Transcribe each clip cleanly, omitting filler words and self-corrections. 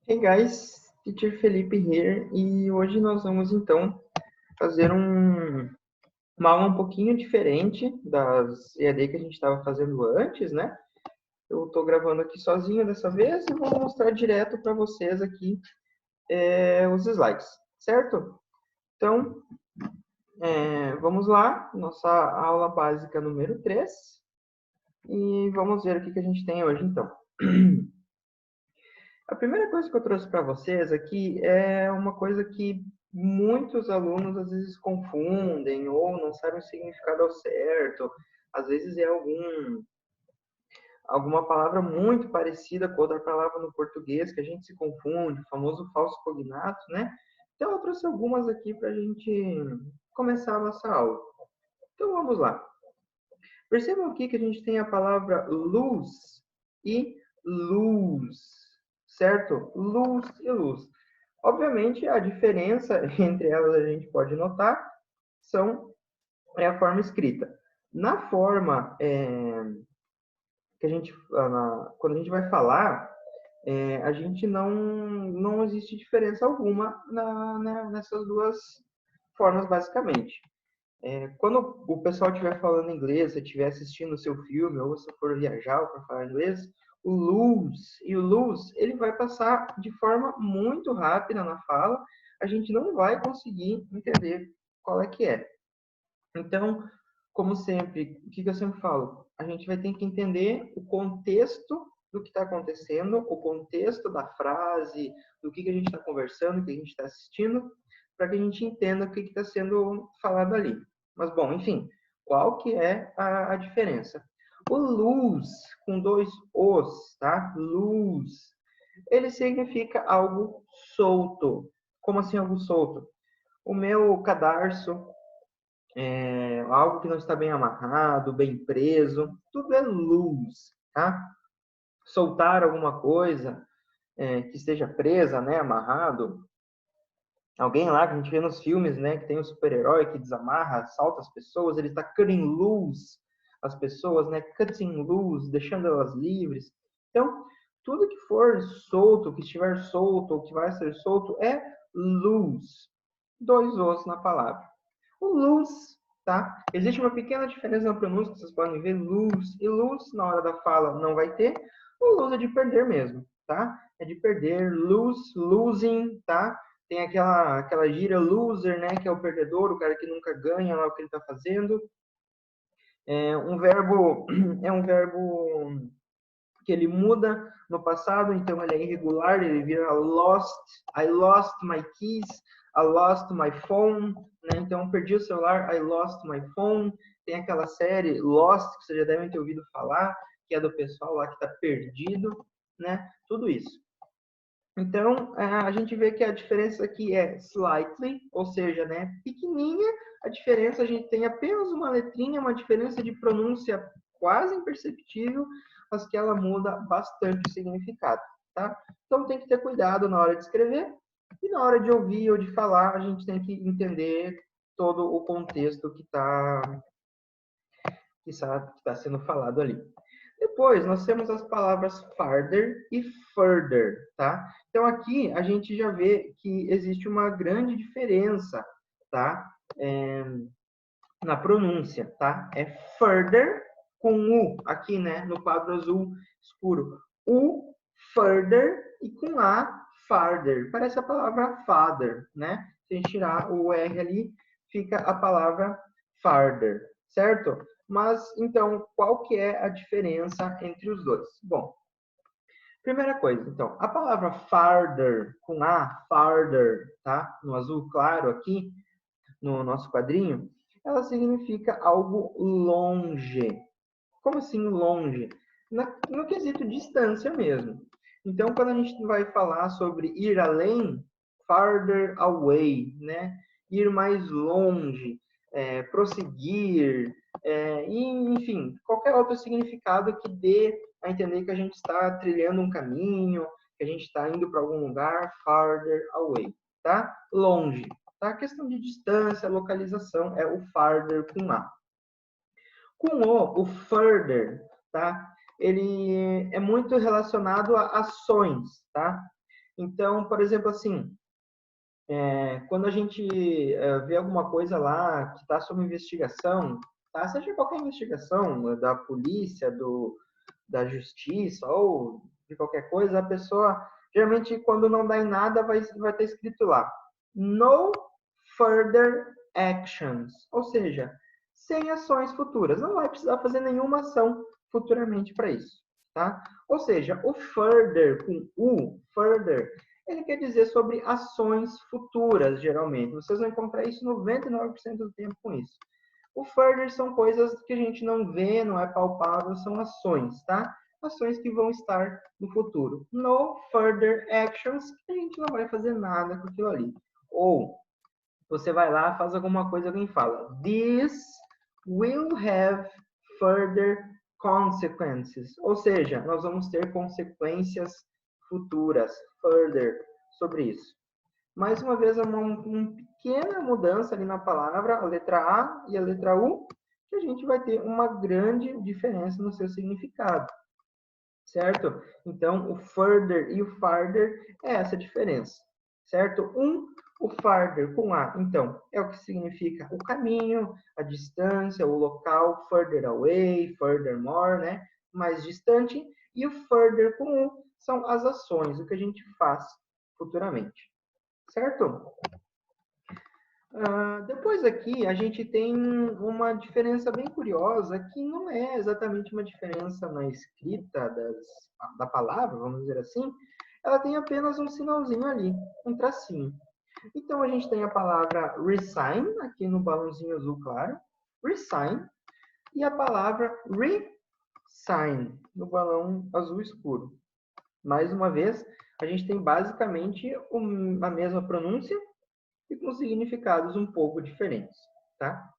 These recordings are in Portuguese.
Hey guys, Teacher Felipe here e hoje nós vamos então fazer uma aula um pouquinho diferente das EAD que a gente estava fazendo antes, né? Eu estou gravando aqui sozinho dessa vez e vou mostrar direto para vocês aqui os slides, certo? Então, vamos lá, nossa aula básica número 3 e vamos ver o que a gente tem hoje então. A primeira coisa que eu trouxe para vocês aqui é uma coisa que muitos alunos às vezes confundem ou não sabem o significado ao certo. Às vezes é alguma palavra muito parecida com outra palavra no português que a gente se confunde, o famoso falso cognato, né? Então eu trouxe algumas aqui para a gente começar a nossa aula. Então vamos lá. Percebam aqui que a gente tem a palavra luz e luz, certo? Luz e luz. Obviamente, a diferença entre elas a gente pode notar é a forma escrita. Na forma que a gente, quando a gente vai falar, a gente não existe diferença alguma nessas duas formas, basicamente. Quando o pessoal estiver falando inglês, se estiver assistindo o seu filme, ou se for viajar para falar inglês, o lose e o lose, ele vai passar de forma muito rápida na fala, a gente não vai conseguir entender qual é que é. Então, como sempre, o que eu sempre falo? A gente vai ter que entender o contexto do que está acontecendo, o contexto da frase, do que a gente está conversando, o que a gente está assistindo, para que a gente entenda o que está sendo falado ali. Mas, bom, enfim, qual que é a diferença? O luz, com dois os, tá? Luz, ele significa algo solto. Como assim algo solto? O meu cadarço, algo que não está bem amarrado, bem preso, tudo é luz, tá? Soltar alguma coisa que esteja presa, né, amarrado. Alguém lá que a gente vê nos filmes, né, que tem um super-herói que desamarra, salta as pessoas, ele está cutting loose as pessoas, né, cutting loose, deixando elas livres. Então, tudo que for solto, que estiver solto ou que vai ser solto é loose. Dois os na palavra. O luz, tá? Existe uma pequena diferença na pronúncia, que vocês podem ver, luz e luz, na hora da fala não vai ter. O luz é de perder mesmo, tá? É de perder, lose, losing, tá? Tem aquela gíria loser, né? Que é o perdedor, o cara que nunca ganha lá o que ele está fazendo. É um verbo que ele muda no passado, então ele é irregular, ele vira lost, I lost my keys, I lost my phone, né? Então perdi o celular, I lost my phone. Tem aquela série Lost, que vocês já devem ter ouvido falar, que é do pessoal lá que está perdido, né? Tudo isso. Então, a gente vê que a diferença aqui é slightly, ou seja, né, pequenininha. A diferença, a gente tem apenas uma letrinha, uma diferença de pronúncia quase imperceptível, mas que ela muda bastante o significado, tá? Então, tem que ter cuidado na hora de escrever e na hora de ouvir ou de falar, a gente tem que entender todo o contexto que está sendo falado ali. Depois, nós temos as palavras farther e further, tá? Então, aqui a gente já vê que existe uma grande diferença, tá? Na pronúncia, tá? É further com U, aqui, né? No quadro azul escuro. U, further, e com A, farther. Parece a palavra father, né? Se a gente tirar o R ali, fica a palavra farther, certo? Mas, então, qual que é a diferença entre os dois? Bom, primeira coisa, então, a palavra farther, com A, farther, tá? No azul claro aqui, no nosso quadrinho, ela significa algo longe. Como assim longe? No quesito distância mesmo. Então, quando a gente vai falar sobre ir além, farther away, né? Ir mais longe, prosseguir, enfim, qualquer outro significado que dê a entender que a gente está trilhando um caminho, que a gente está indo para algum lugar, farther away, tá? Longe, tá? A questão de distância, localização é o farther com A. Com o further, tá? Ele é muito relacionado a ações, tá? Então, por exemplo, assim, quando a gente vê alguma coisa lá que está sob investigação, tá? Seja qualquer investigação da polícia, da justiça ou de qualquer coisa, a pessoa, geralmente, quando não dá em nada, vai estar escrito lá, no further actions, ou seja, sem ações futuras. Não vai precisar fazer nenhuma ação futuramente para isso, tá? Ou seja, o further, com U, further, ele quer dizer sobre ações futuras, geralmente. Vocês vão encontrar isso 99% do tempo com isso. O further são coisas que a gente não vê, não é palpável, são ações, tá? Ações que vão estar no futuro. No further actions, a gente não vai fazer nada com aquilo ali. Ou você vai lá, faz alguma coisa, alguém fala, this will have further consequences. Ou seja, nós vamos ter consequências futuras, further, sobre isso. Mais uma vez, uma pequena mudança ali na palavra, a letra A e a letra U, que a gente vai ter uma grande diferença no seu significado, certo? Então, o further e o farther é essa diferença, certo? O farther com A, então, é o que significa o caminho, a distância, o local, further away, furthermore, né? Mais distante. E o further com U são as ações, o que a gente faz futuramente, certo? Depois aqui a gente tem uma diferença bem curiosa que não é exatamente uma diferença na escrita da palavra, vamos dizer assim, ela tem apenas um sinalzinho ali, um tracinho. Então a gente tem a palavra resign, aqui no balãozinho azul claro, resign, e a palavra resign, no balão azul escuro. Mais uma vez, a gente tem basicamente a mesma pronúncia, e com significados um pouco diferentes, tá?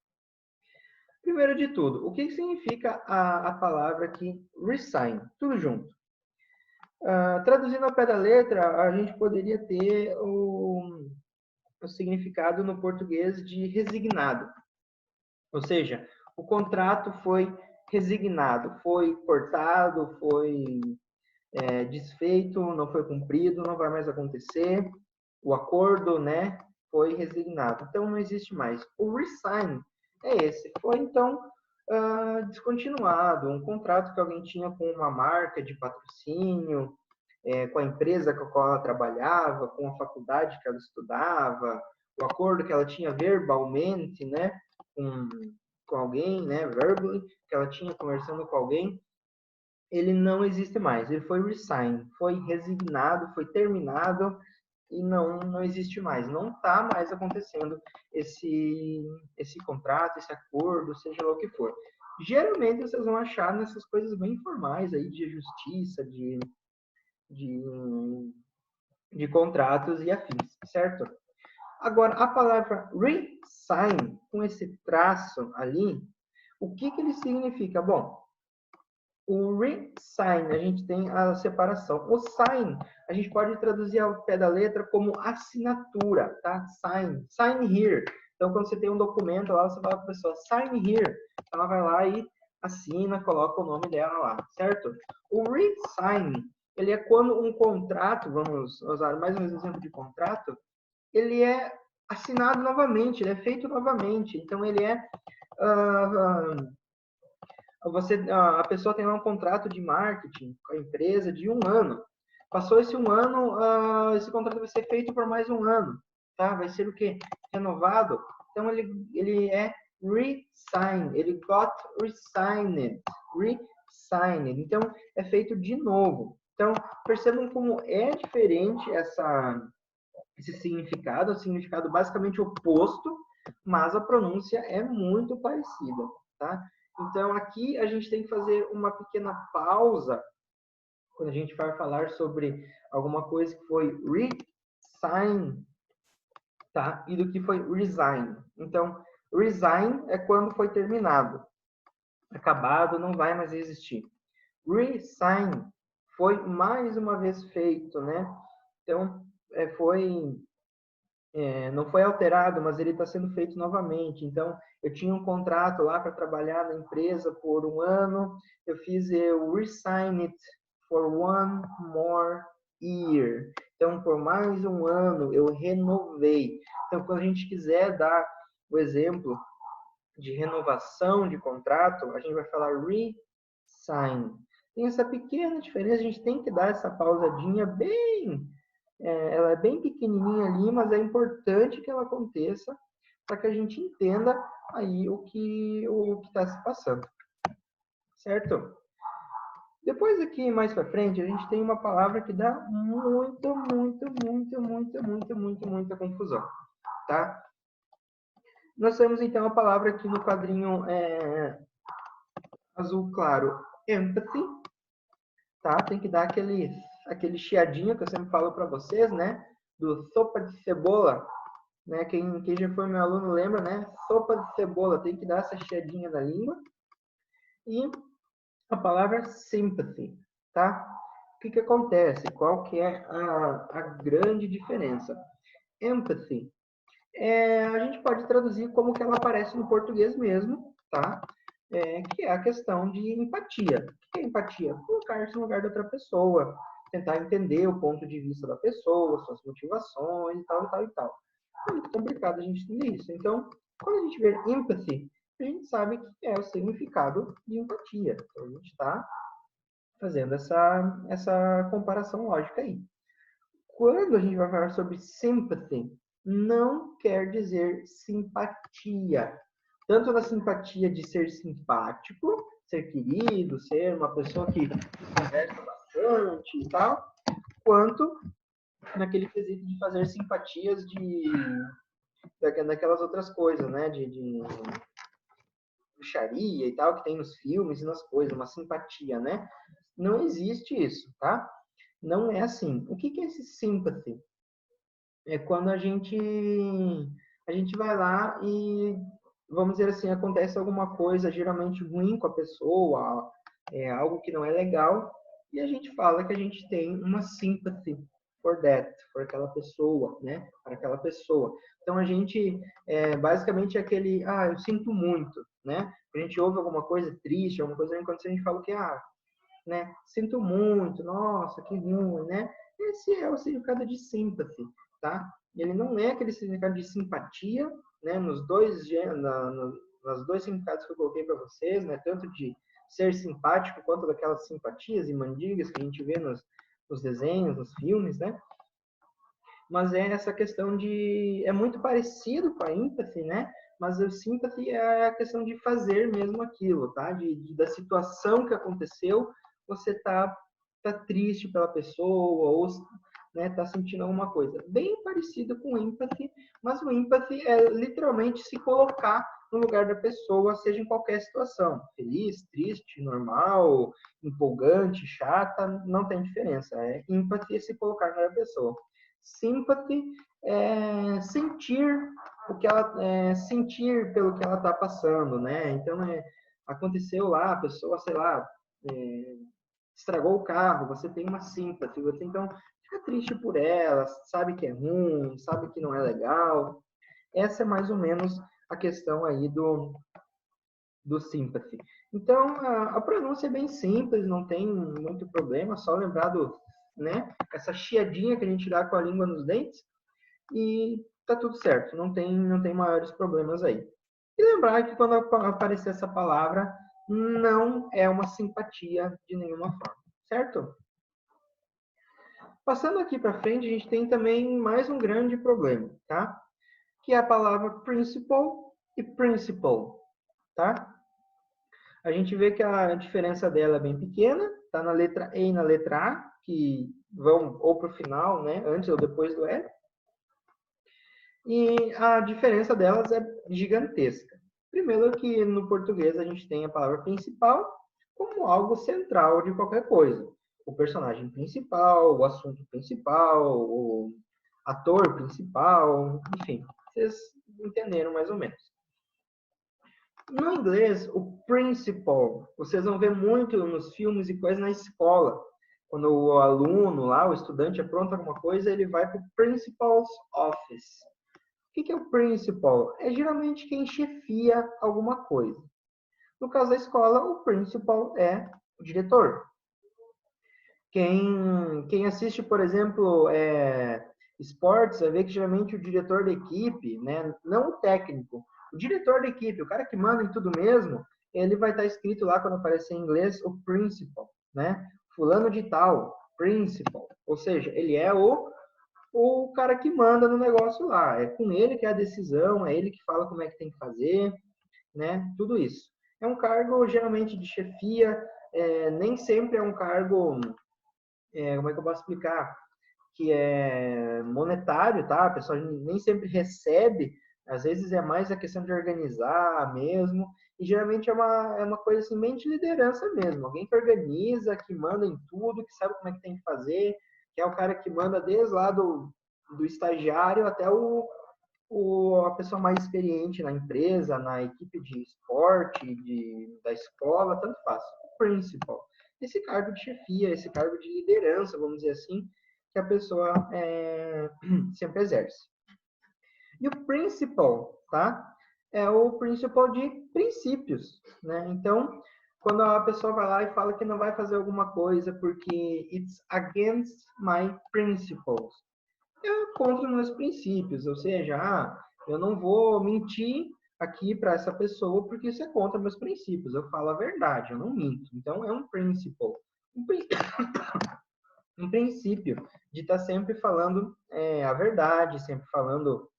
Primeiro de tudo, o que significa a palavra aqui resign? Tudo junto. Traduzindo ao pé da letra, a gente poderia ter o significado no português de resignado. Ou seja, o contrato foi resignado, foi cortado, foi desfeito, não foi cumprido, não vai mais acontecer. O acordo, né, foi resignado. Então, não existe mais. O resign é esse. Foi, então, descontinuado. Um contrato que alguém tinha com uma marca de patrocínio, com a empresa com a qual ela trabalhava, com a faculdade que ela estudava, o acordo que ela tinha verbalmente, né, com alguém, né, verbally, que ela tinha conversando com alguém, ele não existe mais. Ele foi resigned, foi resignado, foi terminado e não existe mais. Não está mais acontecendo esse contrato, esse acordo, seja lá o que for. Geralmente vocês vão achar nessas coisas bem formais aí de justiça, de contratos e afins, certo? Agora, a palavra resign, com esse traço ali, o que ele significa? Bom, o resign, a gente tem a separação. O sign, a gente pode traduzir ao pé da letra como assinatura, tá? Sign, sign here. Então, quando você tem um documento lá, você fala para a pessoa, sign here. Ela vai lá e assina, coloca o nome dela lá, certo? O resign, ele é quando um contrato, vamos usar mais um exemplo de contrato, ele é assinado novamente, ele é feito novamente. Então, ele é... a pessoa tem lá um contrato de marketing com a empresa de 1 ano. Passou esse 1 ano, esse contrato vai ser feito por mais 1 ano, tá? Vai ser o quê? Renovado. Então, ele é re-signed, ele got re-signed. Então, é feito de novo. Então, percebam como é diferente esse significado, o significado basicamente oposto, mas a pronúncia é muito parecida, tá? Então, aqui a gente tem que fazer uma pequena pausa quando a gente vai falar sobre alguma coisa que foi resign, tá? E do que foi resign. Então, resign é quando foi terminado, acabado, não vai mais existir. Resign foi mais uma vez feito, né? Então, não foi alterado, mas ele está sendo feito novamente. Então, eu tinha um contrato lá para trabalhar na empresa por 1 ano, eu resign it for 1 more year. Então, por mais um ano, eu renovei. Então, quando a gente quiser dar o exemplo de renovação de contrato, a gente vai falar re-sign. Tem essa pequena diferença, a gente tem que dar essa pausadinha bem, ela é bem pequenininha ali, mas é importante que ela aconteça para que a gente entenda aí o que está se passando, certo? Depois aqui, mais para frente, a gente tem uma palavra que dá muita confusão, tá? Nós temos, então, a palavra aqui no quadrinho azul claro, empathy, tá? Tem que dar aquele chiadinho que eu sempre falo para vocês, né? Do sopa de cebola, né? Quem já foi meu aluno lembra, né? Sopa de cebola, tem que dar essa chiadinha na língua. E a palavra sympathy, tá? O que acontece? Qual que é a grande diferença? Empathy, a gente pode traduzir como que ela aparece no português mesmo, tá? Que é a questão de empatia. O que é empatia? Colocar-se no lugar da outra pessoa, tentar entender o ponto de vista da pessoa, suas motivações e tal, e tal, e tal. É muito complicado a gente entender isso. Então, quando a gente vê empathy, a gente sabe que é o significado de empatia. Então, a gente está fazendo essa comparação lógica aí. Quando a gente vai falar sobre sympathy, não quer dizer simpatia. Tanto na simpatia de ser simpático, ser querido, ser uma pessoa que conversa bastante e tal, quanto naquele quesito de fazer simpatias daquelas outras coisas, né? De bruxaria e tal, que tem nos filmes e nas coisas, uma simpatia, né? Não existe isso, tá? Não é assim. O que é esse sympathy? É quando a gente vai lá e, vamos dizer assim, acontece alguma coisa geralmente ruim com a pessoa, algo que não é legal, e a gente fala que a gente tem uma sympathy for that, por aquela pessoa, né? Para aquela pessoa. Então a gente, basicamente, é aquele, eu sinto muito, né? A gente ouve alguma coisa triste, alguma coisa ruim, quando a gente fala que, né? Sinto muito, nossa, que ruim, né? Esse é o significado de sympathy, tá? Ele não é aquele significado de simpatia, né? Nas dois significados que eu coloquei para vocês, né? Tanto de ser simpático quanto daquelas simpatias e mandigas que a gente vê nos desenhos, nos filmes, né? Mas é essa questão é muito parecido com a empathy, né? Mas o sympathy é a questão de fazer mesmo aquilo, tá? Da situação que aconteceu, você tá triste pela pessoa ou, né, tá sentindo alguma coisa. Bem parecido com o empathy, mas o empathy é literalmente se colocar no lugar da pessoa, seja em qualquer situação. Feliz, triste, normal, empolgante, chata, não tem diferença. Empathy é se colocar no lugar da pessoa. Sympathy é sentir sentir pelo que ela está passando, né? Então aconteceu lá, a pessoa, sei lá, estragou o carro, você tem uma sympathy, você então fica triste por ela, sabe que é ruim, sabe que não é legal. Essa é mais ou menos a questão aí do sympathy. Então, a pronúncia é bem simples, não tem muito problema, só lembrar né, essa chiadinha que a gente dá com a língua nos dentes e tá tudo certo, não tem maiores problemas aí. E lembrar que quando aparecer essa palavra, não é uma simpatia de nenhuma forma, certo? Passando aqui para frente, a gente tem também mais um grande problema, tá? Que é a palavra principal e principal, tá? A gente vê que a diferença dela é bem pequena, tá na letra E e na letra A, que vão ou para o final, né, antes ou depois do E. E a diferença delas é gigantesca. Primeiro que no português a gente tem a palavra principal como algo central de qualquer coisa. O personagem principal, o assunto principal, o ator principal, enfim, vocês entenderam mais ou menos. No inglês, o principal, vocês vão ver muito nos filmes e coisas na escola. Quando o aluno lá, o estudante apronta alguma coisa, ele vai para o principal's office. O que é o principal? É geralmente quem chefia alguma coisa. No caso da escola, o principal é o diretor. Quem assiste, por exemplo, esportes, vai ver que geralmente o diretor da equipe, né, não o técnico, o diretor da equipe, o cara que manda em tudo mesmo, ele vai estar escrito lá quando aparecer em inglês o principal, né? Fulano de tal, principal. Ou seja, ele é o cara que manda no negócio lá. É com ele que é a decisão, é ele que fala como é que tem que fazer, né? Tudo isso. É um cargo geralmente de chefia, nem sempre é um cargo, como é que eu posso explicar? Que é monetário, tá? A pessoa nem sempre recebe, às vezes é mais a questão de organizar mesmo, e geralmente é uma coisa assim, bem de liderança mesmo, alguém que organiza, que manda em tudo, que sabe como é que tem que fazer, que é o cara que manda desde lá do estagiário até a pessoa mais experiente na empresa, na equipe de esporte, da escola, tanto faz. O principal. Esse cargo de chefia, esse cargo de liderança, vamos dizer assim, que a pessoa sempre exerce. E o principal, tá? É o principal de princípios, né? Então, quando a pessoa vai lá e fala que não vai fazer alguma coisa porque it's against my principles, é contra os meus princípios, ou seja, eu não vou mentir aqui para essa pessoa porque isso é contra meus princípios. Eu falo a verdade, eu não minto. Então é um principle, um, um princípio de estar sempre falando a verdade, sempre falando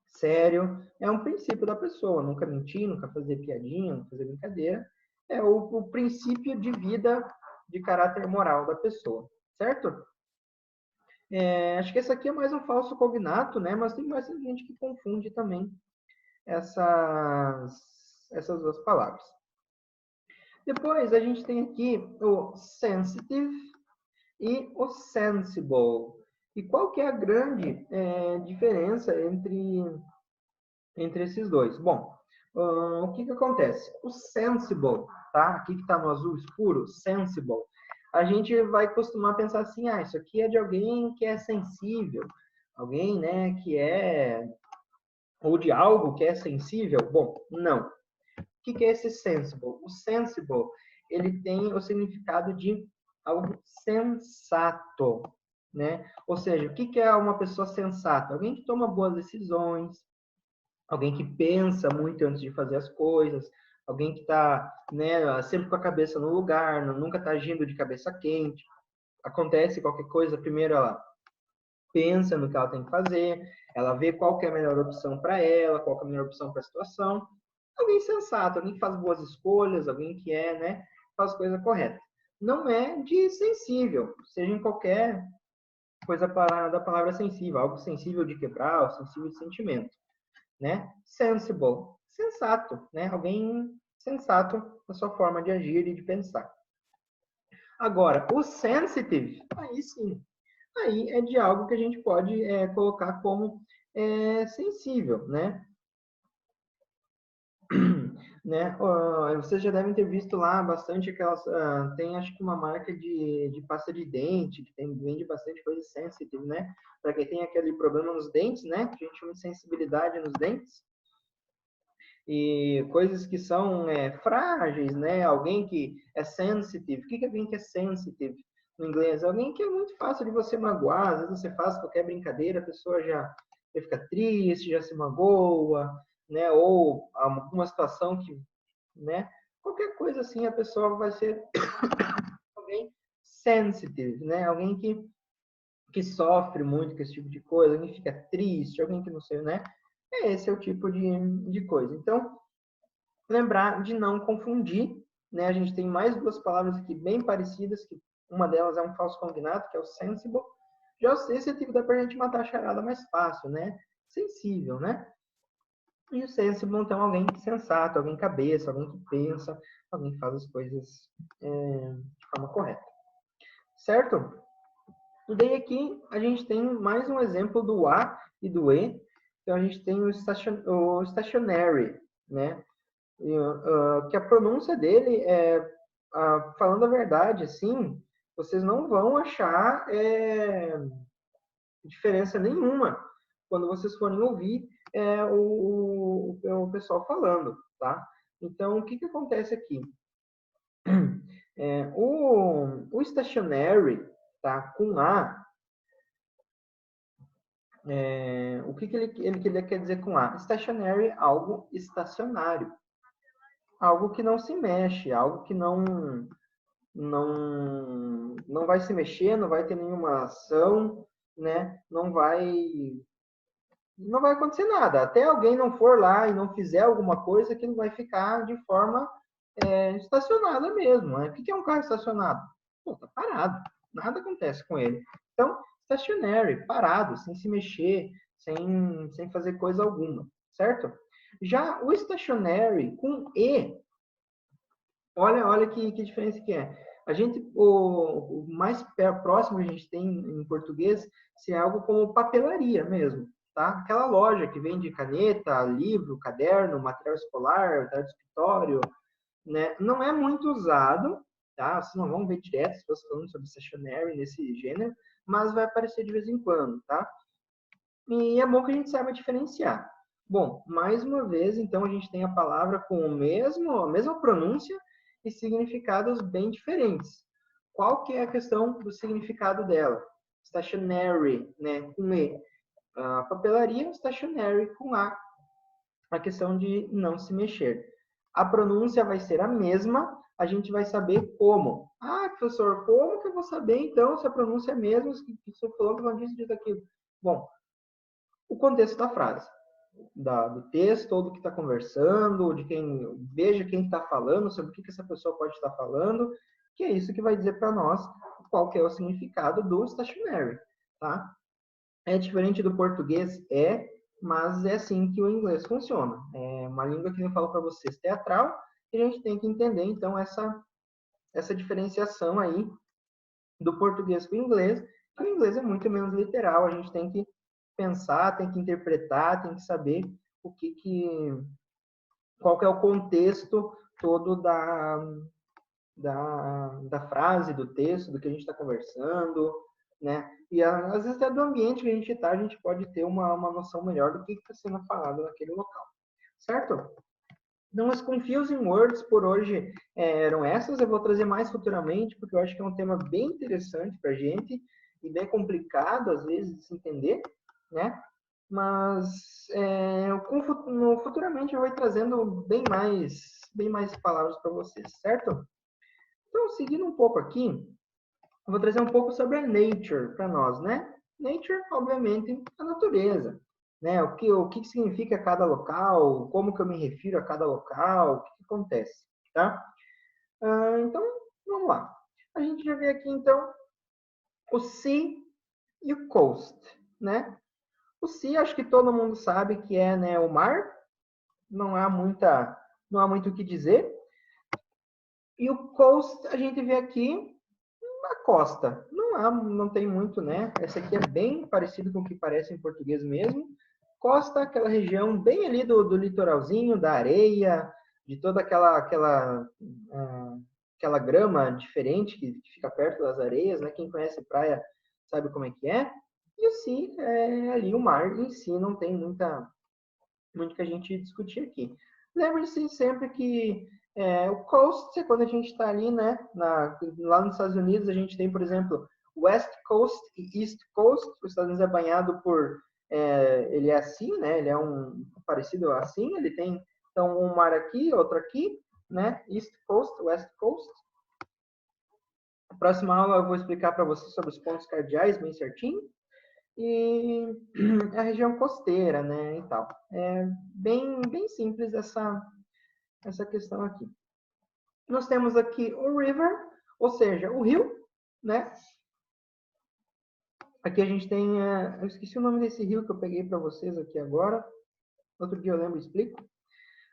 sério. É um princípio da pessoa, nunca mentir, nunca fazer piadinha, nunca fazer brincadeira. É o princípio de vida de caráter moral da pessoa, certo? Acho que esse aqui é mais um falso cognato, né? Mas tem bastante gente que confunde também essas duas palavras. Depois a gente tem aqui o sensitive e o sensible. E qual que é a grande diferença entre esses dois? Bom, o que acontece? O sensible, tá? Aqui que está no azul escuro, sensible. A gente vai costumar pensar assim, isso aqui é de alguém que é sensível, alguém, né, ou de algo que é sensível. Bom, não. O que é esse sensible? O sensible, ele tem o significado de algo sensato, né? Ou seja, o que é uma pessoa sensata? Alguém que toma boas decisões, alguém que pensa muito antes de fazer as coisas, alguém que está, né, sempre com a cabeça no lugar, nunca está agindo de cabeça quente. Acontece qualquer coisa, primeiro ela pensa no que ela tem que fazer, ela vê qual que é a melhor opção para ela, qual que é a melhor opção para a situação. Alguém sensato, alguém que faz boas escolhas, alguém que né, faz a coisa correta. Não é de sensível, seja em qualquer coisa da palavra sensível, algo sensível de quebrar, ou sensível de sentimento, né? Sensible, sensato, né? Alguém sensato na sua forma de agir e de pensar. Agora, o sensitive, aí sim, aí é de algo que a gente pode colocar como sensível, né? Né? Vocês já devem ter visto lá bastante aquelas. Tem acho que uma marca de pasta de dente, que vende bastante coisa sensitive, né? Para quem tem aquele problema nos dentes, né? Que a gente chama de sensibilidade nos dentes. E coisas que são frágeis, né? Alguém que é sensitive. O que é alguém que é sensitive no inglês? Alguém que é muito fácil de você magoar. Às vezes você faz qualquer brincadeira, a pessoa já fica triste, já se magoa, né? Ou uma situação que, né? Qualquer coisa assim, a pessoa vai ser alguém sensitive, né? Alguém que sofre muito com esse tipo de coisa, alguém que fica triste, alguém que não sei, né? Esse é o tipo de coisa. Então, lembrar de não confundir, né? A gente tem mais duas palavras aqui bem parecidas, que uma delas é um falso cognato, que é o sensible. Já o sensitive dá pra gente matar a charada mais fácil, né? Sensível, né? E o sensible, então, alguém sensato, alguém cabeça, alguém que pensa, alguém que faz as coisas de forma correta. Certo? E daí aqui a gente tem mais um exemplo do A e do E. Então a gente tem o stationary, né? Que a pronúncia dele falando a verdade, assim, vocês não vão achar diferença nenhuma quando vocês forem ouvir o pessoal falando, tá? Então, o que acontece aqui? O stationary, tá? Com A, o que ele quer dizer com A? Stationary, algo estacionário. Algo que não se mexe, algo que não vai se mexer, não vai ter nenhuma ação, né? Não vai acontecer nada. Até alguém não for lá e não fizer alguma coisa, que não vai ficar de forma estacionada mesmo. Né? O que é um carro estacionado? Pô, tá parado. Nada acontece com ele. Então, stationary, parado, sem se mexer, sem fazer coisa alguma, certo? Já o stationary com E, olha que diferença que é. A gente, o mais próximo que a gente tem em português se é algo como papelaria mesmo, tá? Aquela loja que vende caneta, livro, caderno, material escolar, material de escritório, né? Não é muito usado, tá? Vocês não vão ver direto se fosse falando sobre stationery nesse gênero, mas vai aparecer de vez em quando, tá? E é bom que a gente saiba diferenciar. Bom, mais uma vez, então, a gente tem a palavra com a mesma pronúncia e significados bem diferentes. Qual que é a questão do significado dela? Stationary, né, com E. A papelaria, stationary, com a questão de não se mexer. A pronúncia vai ser a mesma, a gente vai saber como. Ah, professor, como que eu vou saber, então, se a pronúncia é a mesma, se o professor falou que não disse aquilo? Bom, o contexto da frase, do texto, ou do que está conversando, veja quem está falando, sobre o que essa pessoa pode estar falando, que é isso que vai dizer para nós qual que é o significado do stationary, tá? É diferente do português, mas é assim que o inglês funciona. É uma língua que eu falo para vocês teatral, e a gente tem que entender, então, essa diferenciação aí do português com o inglês, que o inglês é muito menos literal, a gente tem que pensar, tem que interpretar, tem que saber qual que é o contexto todo da frase, do texto, do que a gente está conversando, né? E às vezes até do ambiente que a gente está, a gente pode ter uma noção melhor do que está sendo falado naquele local, certo? Então, as confusing words por hoje eram essas. Eu vou trazer mais futuramente, porque eu acho que é um tema bem interessante para a gente e bem complicado, às vezes, de se entender, né? Mas futuramente eu vou trazendo bem mais palavras para vocês, certo? Então, seguindo um pouco aqui, eu vou trazer um pouco sobre a nature para nós, né? Nature, obviamente, a natureza, né? O que significa cada local, como que eu me refiro a cada local, o que acontece, tá? Então, vamos lá. A gente já vê aqui, então, o sea e o coast, né? O sea, acho que todo mundo sabe que é, né, o mar, não há muito o que dizer. E o coast, a gente vê aqui a costa. Não tem muito, né? Essa aqui é bem parecido com o que parece em português mesmo. Costa, aquela região bem ali do litoralzinho, da areia, de toda aquela grama diferente que fica perto das areias, né? Quem conhece praia sabe como é que é. E o sea é ali o mar em si, não tem muito que a gente discutir aqui. Lembre-se sempre que o coast é quando a gente está ali, né? Lá nos Estados Unidos, a gente tem, por exemplo, West Coast e East Coast. Os Estados Unidos é banhado por. Ele é assim, né? Ele é parecido assim. Ele tem, então, um mar aqui, outro aqui, né? East Coast, West Coast. Na próxima aula eu vou explicar para vocês sobre os pontos cardeais bem certinho. E a região costeira, né, e tal. É bem simples essa questão aqui. Nós temos aqui o river, ou seja, o rio, né? Aqui a gente tem, eu esqueci o nome desse rio que eu peguei para vocês aqui agora. Outro dia eu lembro e explico.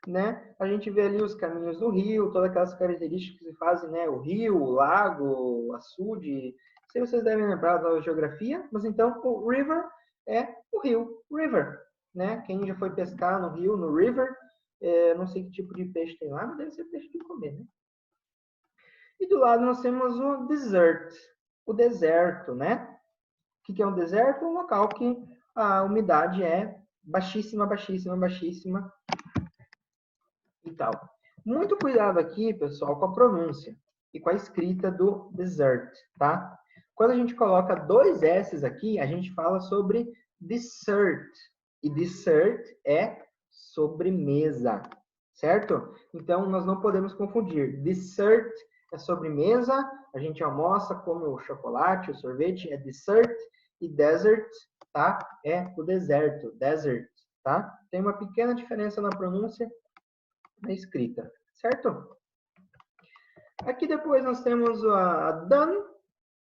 Né? A gente vê ali os caminhos do rio, todas aquelas características que fazem, né? O rio, o lago, o açude. Não sei se vocês devem lembrar da geografia, mas então o river é o rio, river, né? Quem já foi pescar no rio, no river, não sei que tipo de peixe tem lá, mas deve ser peixe de comer, né? E do lado nós temos o desert, o deserto, né? O que é um deserto? Um local que a umidade é baixíssima, baixíssima, baixíssima e tal. Muito cuidado aqui, pessoal, com a pronúncia. e com a escrita do desert, tá? Quando a gente coloca dois S's aqui, a gente fala sobre dessert. E dessert é sobremesa, certo? Então, nós não podemos confundir. Dessert é sobremesa, a gente almoça, come o chocolate, o sorvete, é dessert. E desert, tá? É o deserto, desert, tá? Tem uma pequena diferença na pronúncia, na escrita, certo? Aqui depois nós temos a done,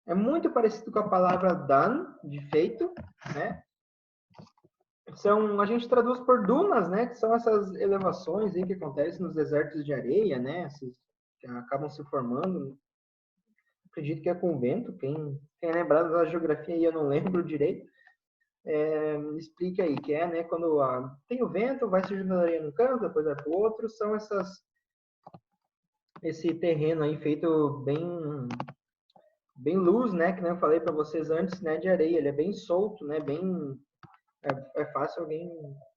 é muito parecido com a palavra done, de feito, né? A gente traduz por dunas, né? Que são essas elevações aí que acontecem nos desertos de areia, né? Que acabam se formando. Acredito que é com vento. Quem é lembrado da geografia aí, eu não lembro direito. Explica aí, que é, né? Quando tem o vento, vai surgindo areia num canto, depois vai para o outro. São esse terreno aí feito bem luz, né? Que nem eu falei para vocês antes, né? De areia. Ele é bem solto, né? É fácil alguém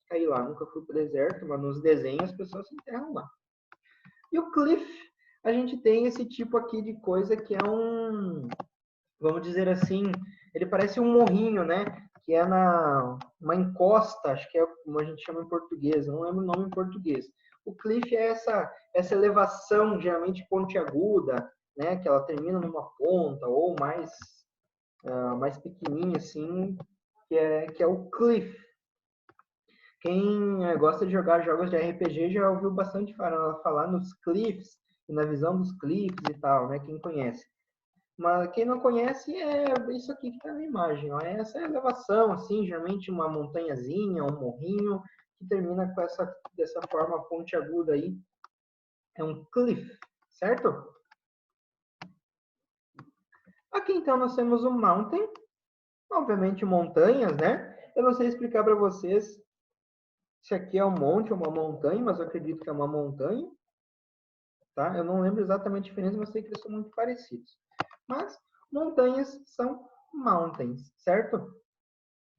cair lá. Nunca fui para o deserto, mas nos desenhos as pessoas se enterram lá. E o cliff, a gente tem esse tipo aqui de coisa que é vamos dizer assim, ele parece um morrinho, né? Que é uma encosta, acho que é como a gente chama em português, não lembro o nome em português. O cliff é essa elevação, geralmente pontiaguda, né? Que ela termina numa ponta ou mais pequenininha assim, que é o cliff. Quem gosta de jogar jogos de RPG já ouviu bastante falar nos cliffs e na visão dos cliffs e tal, né? Quem conhece. Mas quem não conhece é isso aqui que está na imagem, ó. É essa elevação, assim, geralmente uma montanhazinha, um morrinho, que termina com dessa forma pontiaguda aí. É um cliff, certo? Aqui então nós temos o mountain, obviamente montanhas, né? Eu não sei explicar para vocês se aqui é um monte ou uma montanha, mas eu acredito que é uma montanha, tá? Eu não lembro exatamente a diferença, mas sei que eles são muito parecidos. Mas montanhas são mountains, certo?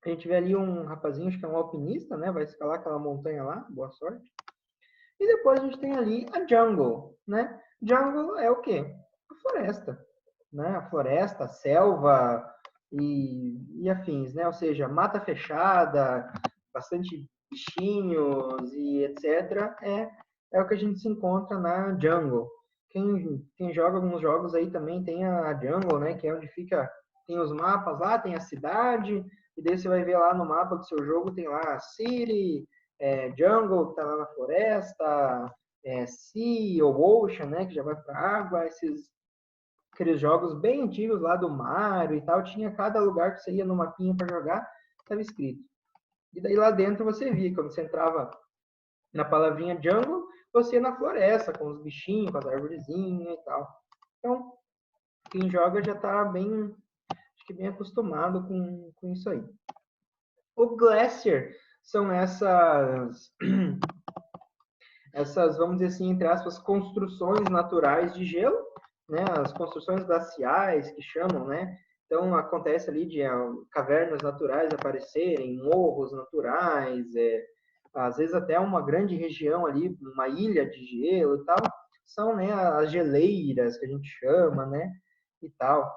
A gente vê ali um rapazinho, acho que é um alpinista, né? Vai escalar aquela montanha lá, boa sorte. E depois a gente tem ali a jungle, né? Jungle é o quê? A floresta, né? A floresta, a selva e afins, né? Ou seja, mata fechada, bastante bichinhos e etc. É o que a gente se encontra na jungle. Quem joga alguns jogos aí também tem a jungle, né? Que é onde tem os mapas lá, tem a cidade, e daí você vai ver lá no mapa do seu jogo, tem lá a City, Jungle, que está lá na floresta, Sea ou Ocean, né, que já vai para a água, aqueles jogos bem antigos lá do Mario e tal, tinha cada lugar que você ia no mapinha para jogar, estava escrito. E daí lá dentro você via, quando você entrava na palavrinha Jungle, você ia na floresta, com os bichinhos, com as arvorezinhas e tal. Então, quem joga já está acho que bem acostumado com isso aí. O Glacier são essas, vamos dizer assim, entre aspas, construções naturais de gelo, né? As construções glaciais que chamam, né? Então acontece ali de cavernas naturais aparecerem, morros naturais, às vezes até uma grande região ali, uma ilha de gelo e tal, são, né, as geleiras que a gente chama, né? E tal.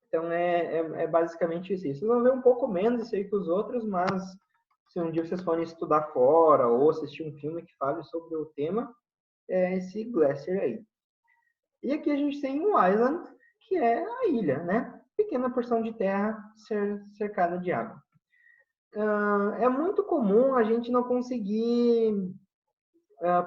Então é basicamente isso. Vocês vão ver um pouco menos isso aí que os outros, mas se um dia vocês forem estudar fora ou assistir um filme que fale sobre o tema, é esse Glacier aí. E aqui a gente tem o Island, que é a ilha, né? Pequena porção de terra cercada de água. É muito comum a gente não conseguir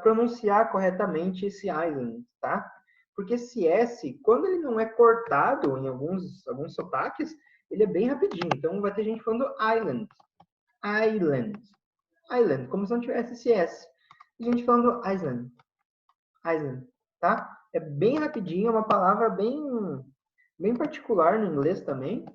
pronunciar corretamente esse Island, tá? Porque esse S, quando ele não é cortado em alguns sotaques, ele é bem rapidinho. Então vai ter gente falando Island, Island, Island, como se não tivesse esse S. E gente falando Island, Island, tá? É bem rapidinho, é uma palavra bem particular no inglês também,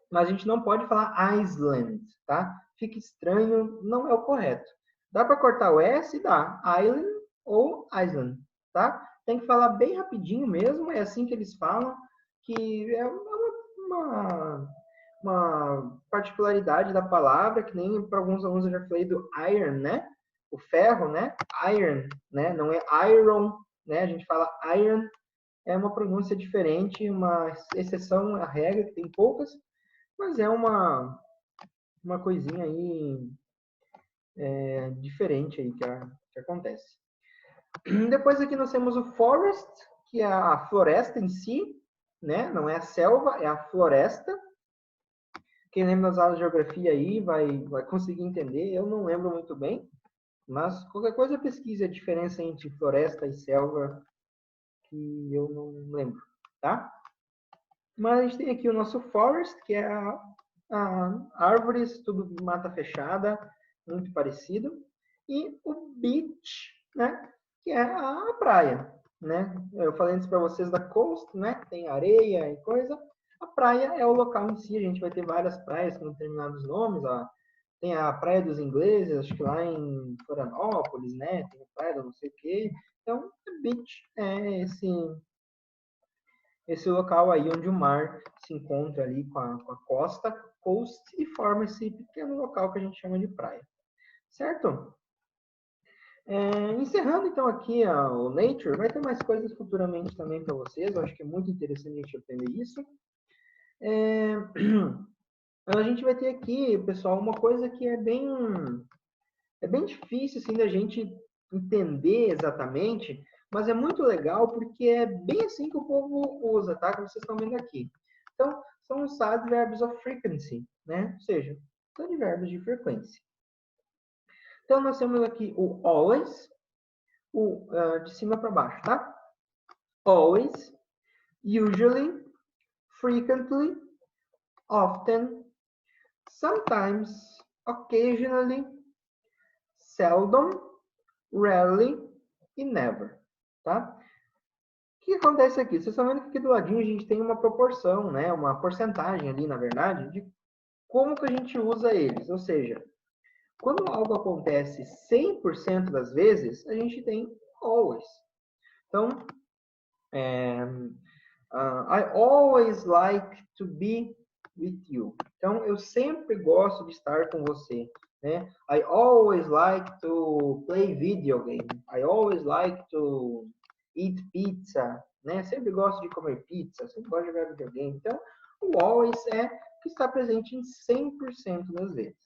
mas a gente não pode falar Island, tá? Fica estranho, não é o correto. Dá para cortar o S? Dá. Island ou Island, tá? Tem que falar bem rapidinho mesmo, é assim que eles falam, que é uma particularidade da palavra, que nem para alguns alunos eu já falei do iron, né? O ferro, né? Iron, né? Não é iron, né? A gente fala iron, é uma pronúncia diferente, uma exceção à regra, que tem poucas, mas é uma coisinha aí diferente aí que acontece. Depois aqui nós temos o forest, que é a floresta em si, né? Não é a selva, é a floresta. Quem lembra das aulas de geografia aí vai conseguir entender. Eu não lembro muito bem, mas qualquer coisa pesquise a diferença entre floresta e selva, que eu não lembro, tá? Mas a gente tem aqui o nosso forest, que é a árvores, tudo mata fechada, muito parecido. E o beach, né? Que é a praia, né? Eu falei antes para vocês da coast, né? Tem areia e coisa. A praia é o local em si. A gente vai ter várias praias com determinados nomes. Ó. Tem a Praia dos Ingleses, acho que lá em Florianópolis, né? Tem a praia do não sei o quê. Então, beach é esse local aí onde o mar se encontra ali com a costa, coast, e forma esse pequeno local que a gente chama de praia. Certo? Encerrando então aqui o Nature, vai ter mais coisas futuramente também para vocês, eu acho que é muito interessante a gente aprender isso. A gente vai ter aqui, pessoal, uma coisa que é bem difícil assim, da gente entender exatamente, mas é muito legal porque é bem assim que o povo usa, tá? Como vocês estão vendo aqui. Então, são os adverbs of frequency, né? Ou seja, os advérbios de frequência. Então, nós temos aqui o always, de cima para baixo, tá? Always, usually, frequently, often, sometimes, occasionally, seldom, rarely e never, tá? O que acontece aqui? Vocês estão vendo que aqui do ladinho a gente tem uma proporção, né? Uma porcentagem ali, na verdade, de como que a gente usa eles. Ou seja, quando algo acontece 100% das vezes, a gente tem always. Então, I always like to be with you. Então, eu sempre gosto de estar com você. Né? I always like to play video game. I always like to eat pizza. Né? Sempre gosto de comer pizza, sempre gosto de jogar videogame. Então, o always é que está presente em 100% das vezes.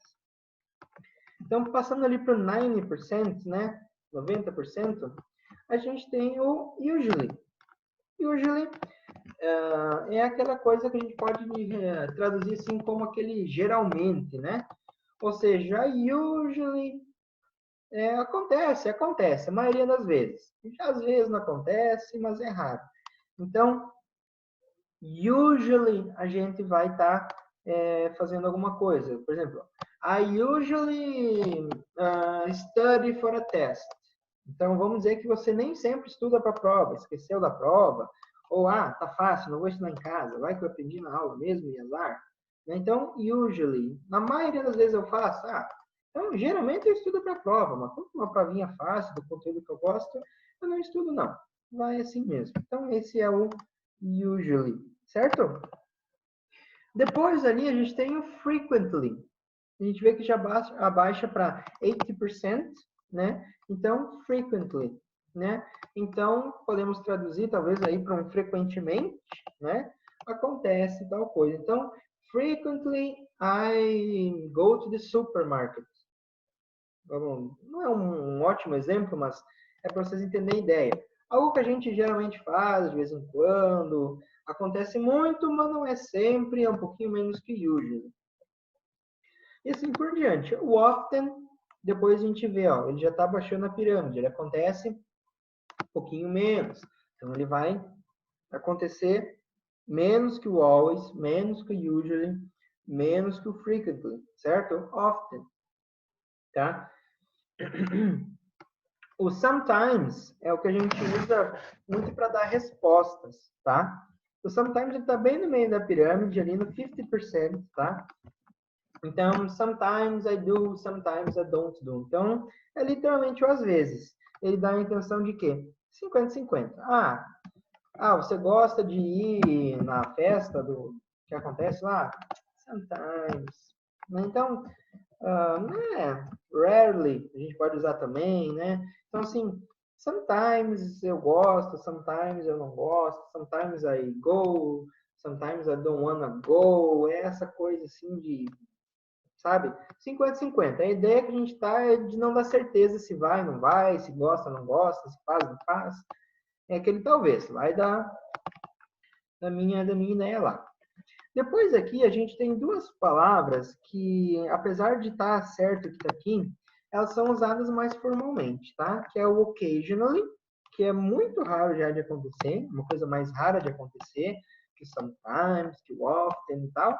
Então, passando ali para o 90%, né? 90%, a gente tem o usually. Usually é aquela coisa que a gente pode traduzir assim como aquele geralmente, né? Ou seja, usually acontece, a maioria das vezes. Às vezes não acontece, mas é raro. Então, usually a gente vai estar fazendo alguma coisa. Por exemplo, I usually study for a test. Então, vamos dizer que você nem sempre estuda para a prova, esqueceu da prova, ou, tá fácil, não vou estudar em casa, vai que eu aprendi na aula mesmo e azar. Então, usually, na maioria das vezes eu faço, então, geralmente eu estudo para a prova, mas como uma provinha fácil, do conteúdo que eu gosto, eu não estudo não. Vai assim mesmo. Então, esse é o usually, certo? Depois ali a gente tem o frequently. A gente vê que já abaixa para 80%, né? Então, frequently, né? Então, podemos traduzir talvez aí para um frequentemente, né? Acontece tal coisa. Então, frequently I go to the supermarket. Não é um ótimo exemplo, mas é para vocês entenderem a ideia. Algo que a gente geralmente faz de vez em quando, acontece muito, mas não é sempre, é um pouquinho menos que usually. E assim por diante. O often, depois a gente vê, ó, ele já está baixando a pirâmide, ele acontece um pouquinho menos. Então, ele vai acontecer menos que o always, menos que o usually, menos que o frequently, certo? Often, tá? O sometimes é o que a gente usa muito para dar respostas, tá? O sometimes está bem no meio da pirâmide, ali no 50%, tá? Então, sometimes I do, sometimes I don't do. Então, é literalmente o às vezes. Ele dá a intenção de quê? 50-50. Você gosta de ir na festa que acontece lá? Sometimes. Então, rarely, a gente pode usar também, né? Então, assim, Sometimes eu gosto, sometimes eu não gosto, sometimes I go, sometimes I don't wanna go. É essa coisa assim de, sabe? 50-50. A ideia que a gente tá é de não dar certeza se vai, não vai, se gosta, não gosta, se faz, não faz. É aquele talvez, vai da minha ideia lá. Depois aqui a gente tem duas palavras que, apesar de estar certo que está aqui, elas são usadas mais formalmente, tá? Que é o occasionally, que é muito raro já de acontecer, uma coisa mais rara de acontecer, que sometimes, que often e tal.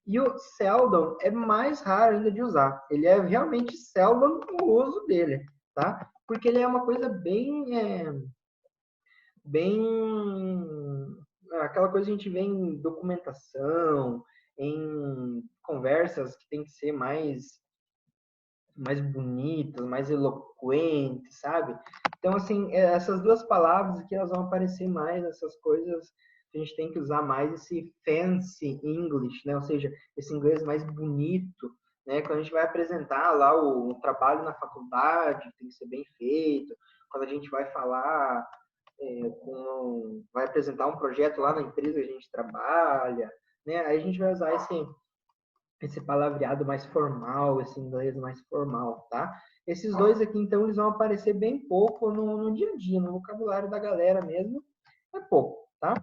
E o seldom é mais raro ainda de usar. Ele é realmente seldom o uso dele, tá? Porque ele é uma coisa bem aquela coisa que a gente vê em documentação, em conversas que tem que ser mais bonitas, mais eloquentes, sabe? Então, assim, essas duas palavras aqui, elas vão aparecer mais, essas coisas que a gente tem que usar mais esse fancy English, né? Ou seja, esse inglês mais bonito, né? Quando a gente vai apresentar lá o trabalho na faculdade, tem que ser bem feito. Quando a gente vai falar vai apresentar um projeto lá na empresa que a gente trabalha, né? Aí a gente vai usar esse palavreado mais formal, esse inglês mais formal, tá? Esses dois aqui, então, eles vão aparecer bem pouco no dia a dia, no vocabulário da galera mesmo, é pouco, tá?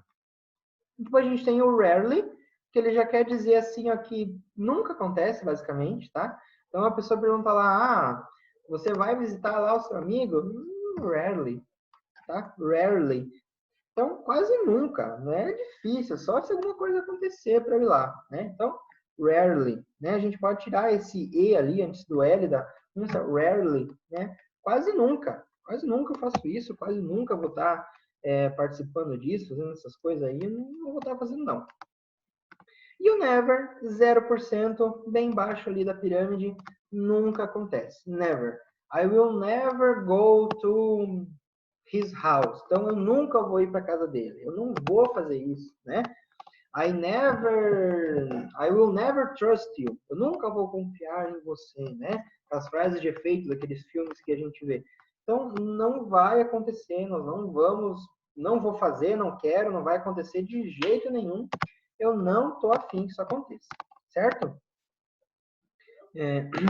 Depois a gente tem o rarely, que ele já quer dizer assim, ó, que nunca acontece, basicamente, tá? Então a pessoa pergunta lá, você vai visitar lá o seu amigo? Rarely, tá? Rarely. Então, quase nunca, né? É difícil, só se alguma coisa acontecer para eu ir lá, né? Então, rarely, né? A gente pode tirar esse E ali antes do L da rarely, né? Quase nunca eu faço isso, quase nunca vou estar participando disso, fazendo essas coisas aí, não vou estar fazendo não. E o never, 0%, bem baixo ali da pirâmide, nunca acontece, never. I will never go to his house. Então eu nunca vou ir para casa dele. Eu não vou fazer isso, né? I will never trust you. Eu nunca vou confiar em você, né? As frases de efeito daqueles filmes que a gente vê. Então não vai acontecer, nós não vou fazer, não quero, não vai acontecer de jeito nenhum. Eu não tô afim que isso aconteça, certo?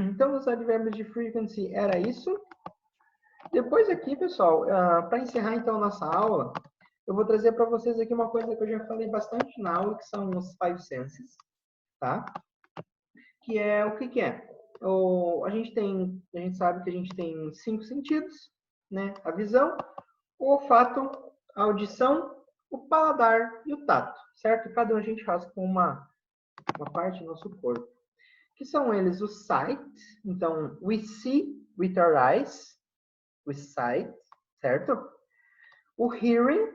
Então os advérbios de frequency era isso. Depois aqui, pessoal, para encerrar então nossa aula, eu vou trazer para vocês aqui uma coisa que eu já falei bastante na aula, que são os five senses, tá? Que é o que é? A gente sabe que a gente tem 5 sentidos, né? A visão, o olfato, a audição, o paladar e o tato, certo? Cada um a gente faz com uma parte do nosso corpo. Que são eles o sight, então we see with our eyes, we sight, certo? O hearing,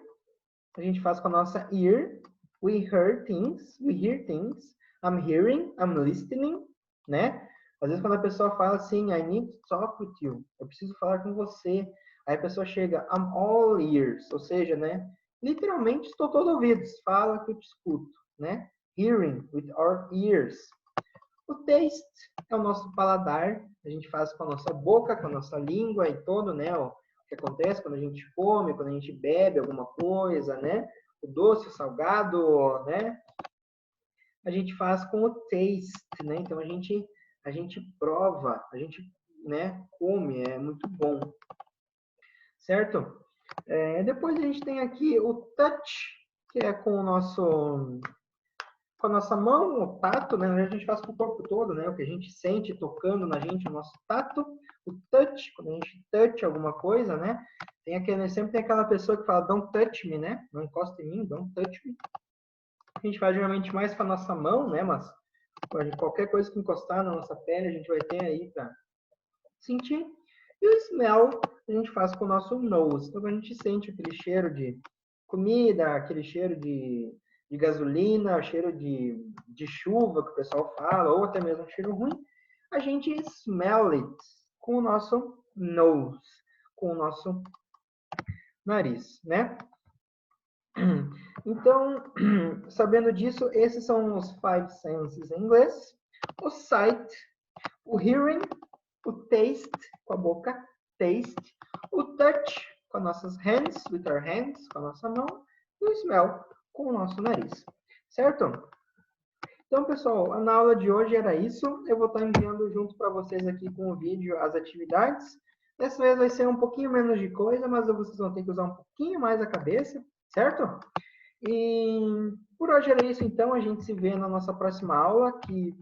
a gente faz com a nossa ear. We hear things. I'm hearing, I'm listening, né? Às vezes quando a pessoa fala assim, I need to talk with you. Eu preciso falar com você. Aí a pessoa chega, I'm all ears. Ou seja, né? Literalmente, estou todo ouvidos. Fala que eu te escuto, né? Hearing with our ears. O taste é o nosso paladar. A gente faz com a nossa boca, com a nossa língua e todo, né? O que acontece quando a gente come, quando a gente bebe alguma coisa, né? O doce, o salgado, né? A gente faz com o taste, né? Então a gente prova, a gente, né? Come, é muito bom, certo? Depois a gente tem aqui o touch, que é com a nossa mão, o tato, né? A gente faz com o corpo todo, né? O que a gente sente tocando na gente, o nosso tato, o touch, quando a gente touch alguma coisa, né? Sempre tem aquela pessoa que fala, don't touch me, né? Não encosta em mim, don't touch me. A gente faz geralmente mais com a nossa mão, né? Mas qualquer coisa que encostar na nossa pele, a gente vai ter aí para sentir. E o smell a gente faz com o nosso nose. Então, a gente sente aquele cheiro de comida, aquele cheiro de gasolina, cheiro de chuva que o pessoal fala, ou até mesmo um cheiro ruim, a gente smell it com o nosso nose, com o nosso nariz, né? Então, sabendo disso, esses são os five senses em inglês. O sight, o hearing, o taste, com a boca, taste, o touch, com as nossas hands, with our hands, com a nossa mão, e o smell, com o nosso nariz. Certo? Então, pessoal, na aula de hoje era isso. Eu vou estar enviando junto para vocês aqui com o vídeo as atividades. Dessa vez vai ser um pouquinho menos de coisa, mas vocês vão ter que usar um pouquinho mais a cabeça, certo? E por hoje era isso, então. A gente se vê na nossa próxima aula, que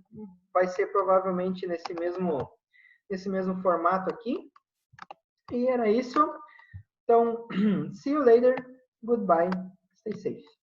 vai ser provavelmente nesse mesmo formato aqui. E era isso. Então, see you later. Goodbye. Stay safe.